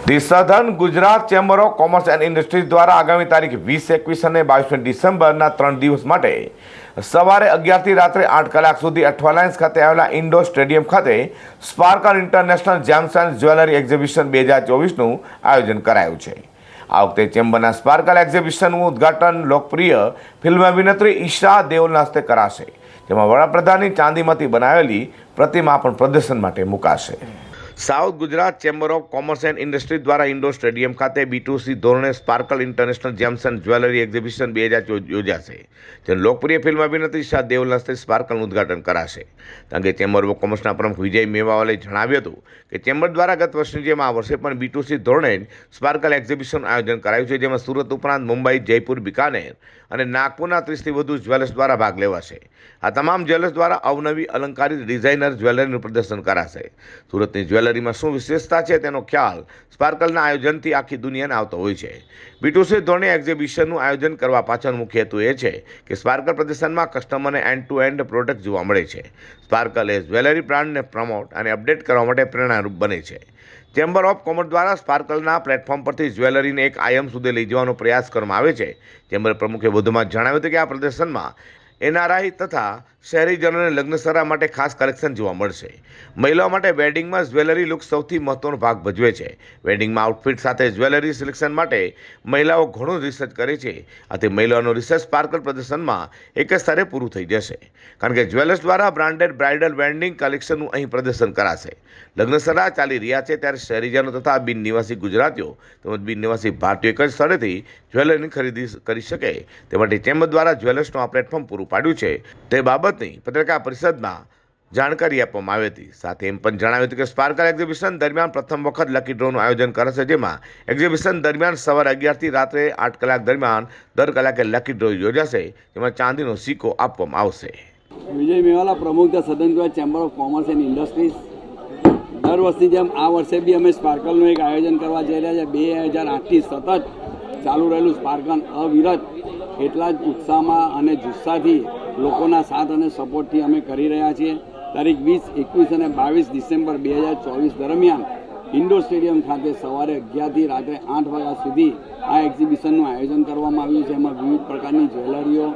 The southern Gujarat chamber of commerce and industries દ્વારા આગામી તારીખ 20, 21 અને 22 ડિસેમ્બરના 3 દિવસ માટે સવારે 11થી રાત્રે 8 કલાક સુધી અઠવાલાઇન્સ ખાતે આવેલા ઇન્ડોર સ્ટેડિયમ ખાતે sparkle international gems and jewellery exhibition 2024નું આયોજન કરાયું છે। આ વખતે ચેમ્બરના સ્પાર્કલ એક્ઝિબિશનનું ઉદ્ઘાટન લોકપ્રિય ફિલ્મ અભિનેત્રી ઈશા દેઓલના હસ્તે કરાશે, જેમાં વડાપ્રધાનની ચાંદીમાંથી બનાવેલી પ્રતિમા પણ પ્રદર્શન માટે મુકાશે। South Gujarat chamber of commerce and industry દ્વારા ઇન્ડોર સ્ટેડિયમ ખાતે B2C ધોરણે sparkle international gems and jewellery exhibition 2024 યોજાશે, જેનું લોકપ્રિય ફિલ્મ અભિનેત્રી ઈશા દેઓલના હસ્તે સ્પાર્કલનું ઉદ્ઘાટન કરાશે। કારણ કે ચેમ્બર ઓફ કોમર્સના પ્રમુખ વિજય મેવાવાલે જણાવ્યું હતું કે ચેમ્બર દ્વારા ગત વર્ષની જેમ આ વર્ષે પણ B2C ધોરણે સ્પાર્કલ એક્ઝિબિશન આયોજન કરાયું છે, જેમાં સુરત ઉપરાંત મુંબઈ, જયપુર, બિકાનેર અને નાગપુરના 30થી વધુ જ્વેલર્સ દ્વારા ભાગ લેવાશે। આ તમામ જ્વેલર્સ દ્વારા અવનવી અલંકારિત ડિઝાઇનર જ્વેલરીનું પ્રદર્શન કરાશે। સુરતની જ્વેલરીમાં શું વિશેષતા છે તેનો ખ્યાલ સ્પાર્કલના આયોજનથી આખી દુનિયાને આવતો હોય છે। B2C ધોરણે એક્ઝિબિશનનું આયોજન કરવા પાછળનો મુખ્ય હેતુ એ છે કે સ્પાર્કલ પ્રદર્શનમાં કસ્ટમરને એન્ડ ટુ એન્ડ પ્રોડક્ટ જોવા મળે છે। સ્પાર્કલ એ જ્વેલરી બ્રાન્ડને પ્રમોટ અને અપડેટ કરવા માટે પ્રેરણારૂપ બને છે। ચેમ્બર ઓફ કોમર્સ દ્વારા સ્પાર્કલના પ્લેટફોર્મ પરથી જ્વેલરીને એક આયામ સુધી લઈ જવાનો પ્રયાસ કરવામાં આવે છે। ચેમ્બર પ્રમુખે વધુમાં જણાવ્યું હતું કે આ પ્રદર્શનમાં NRI તથા શહેરીજનોને લગ્નસરા માટે ખાસ કલેક્શન જોવા મળશે। મહિલાઓ માટે વેડિંગમાં જ્વેલરી લુક સૌથી મહત્વનો ભાગ ભજવે છે। વેડિંગમાં આઉટફિટ સાથે જ્વેલરી સિલેક્શન માટે મહિલાઓ ઘણું રિસર્ચ કરે છે। આથી મહિલાઓનું રિસર્ચ સ્પાર્કલ પ્રદર્શનમાં એક જ સ્તરે પૂરું થઈ જશે, કારણ કે જ્વેલર્સ દ્વારા બ્રાન્ડેડ બ્રાઇડલ વેડિંગ કલેક્શનનું અહીં પ્રદર્શન કરાશે। લગ્નસરા ચાલી રહ્યા છે ત્યારે શહેરીજનો તથા બિનનિવાસી ગુજરાતીઓ તેમજ બિનનિવાસી ભારતીયો એક જ સ્થળેથી જ્વેલરીની ખરીદી કરી શકે તે માટે ચેમ્બર દ્વારા જ્વેલર્સનું આ પ્લેટફોર્મ પૂરું પાડ્યું છે તે બાબતની પત્રકાર પરિષદમાં જાણકારી આપવામાં આવી હતી। સાથે એમ પણ જણાવ્યું હતું કે સ્પાર્કલ એક્ઝિબિશન દરમિયાન પ્રથમ વખત લકી ડ્રોનું આયોજન કરાશે, જેમાં એક્ઝિબિશન દરમિયાન સવારે 11થી રાત્રે 8 કલાક દરમિયાન દર કલાકે લકી ડ્રો યોજાશે, જેમાં ચાંદીનો સિક્કો આપવામાં આવશે। વિજય મેવાલા, પ્રમુખ સદન Gujarat chamber of commerce and industries. દર વર્ષની જેમ આ વર્ષે બી અમે સ્પાર્કલનું એક આયોજન કરવા જઈ રહ્યા છીએ। 2008થી સતત ચાલુ રહેલું સ્પાર્કલ અવિરત એટલા જ ઉત્સાહમાં અને જુસ્સાથી લોકોના સાથ અને સપોર્ટથી અમે કરી રહ્યા છીએ। તારીખ 20, 21 અને 22 ડિસેમ્બર 2024 દરમિયાન ઇન્ડોર સ્ટેડિયમ ખાતે સવારે 11થી રાત્રે 8 વાગ્યા સુધી આ એક્ઝિબિશનનું આયોજન કરવામાં આવ્યું છે। એમાં વિવિધ પ્રકારની જ્વેલરીઓ,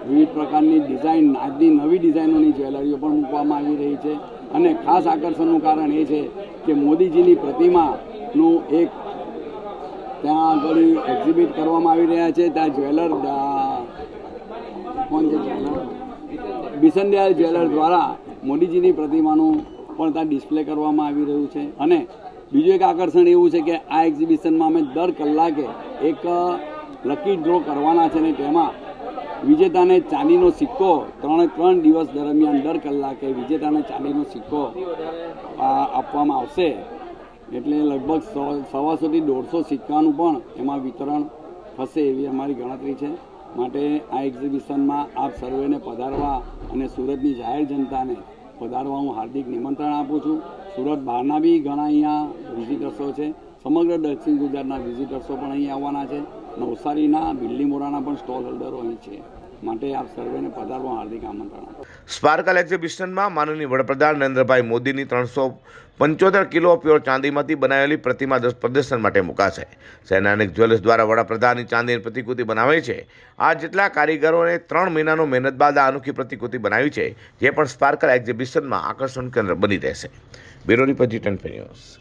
વિવિધ પ્રકારની ડિઝાઇન, આજની નવી ડિઝાઇનોની જ્વેલરીઓ પણ મૂકવામાં આવી રહી છે। અને ખાસ આકર્ષણનું કારણ એ છે કે મોદીજીની પ્રતિમાનું એક ત્યાં આગળ એક્ઝિબિટ કરવામાં આવી રહ્યા છે। ત્યાં જ્વેલર કોણ છે, બિશનદયાલ જ્વેલર દ્વારા મોદીજીની પ્રતિમાનું પણ ત્યાં ડિસ્પ્લે કરવામાં આવી રહ્યું છે। અને બીજું એક આકર્ષણ એવું છે કે આ એક્ઝિબિશનમાં અમે દર કલાકે એક લકી ડ્રો કરવાના છે અને તેમાં વિજેતાને ચાંદીનો સિક્કો 3 દિવસ દરમિયાન દર કલાકે વિજેતાને ચાંદીનો સિક્કો આપવામાં આવશે। એટલે લગભગ 125થી 150 સિક્કાનું પણ એમાં વિતરણ થશે એવી અમારી ગણતરી છે। માટે આ એક્ઝિબિશનમાં આપ સર્વેને પધારવા અને સુરતની જાહેર જનતાને પધારવા હું હાર્દિક નિમંત્રણ આપું છું। સુરત બહારના બી ઘણા અહીંયા વિઝિટર્સો છે, સમગ્ર દક્ષિણ ગુજરાતના વિઝિટર્સો પણ અહીં આવવાના છે। નવસારીના, બિલ્લીમોરાના પણ સ્ટોલ હોલ્ડરો અહીં છે, માટે આપ સર્વેને પધારવા હાર્દિક આમંત્રણ આપું। સ્પાર્કલ એક્ઝિબિશનમાં માનનીય વડાપ્રધાન નરેન્દ્રભાઈ મોદીની 375 કિલો પ્યોર ચાંદીમાંથી બનાવેલી પ્રતિમા પ્રદર્શન માટે મુકાશે। શહેરના અનેક જ્વેલર્સ દ્વારા વડાપ્રધાનની ચાંદીની પ્રતિકૃતિ બનાવી છે। આ જેટલા કારીગરોને 3 મહિનાનો મહેનત બાદ આ અનોખી પ્રતિકૃતિ બનાવી છે, જે પણ સ્પાર્કલ એક્ઝિબિશનમાં આકર્ષણ કેન્દ્ર બની રહેશે। Bureau report G10 news.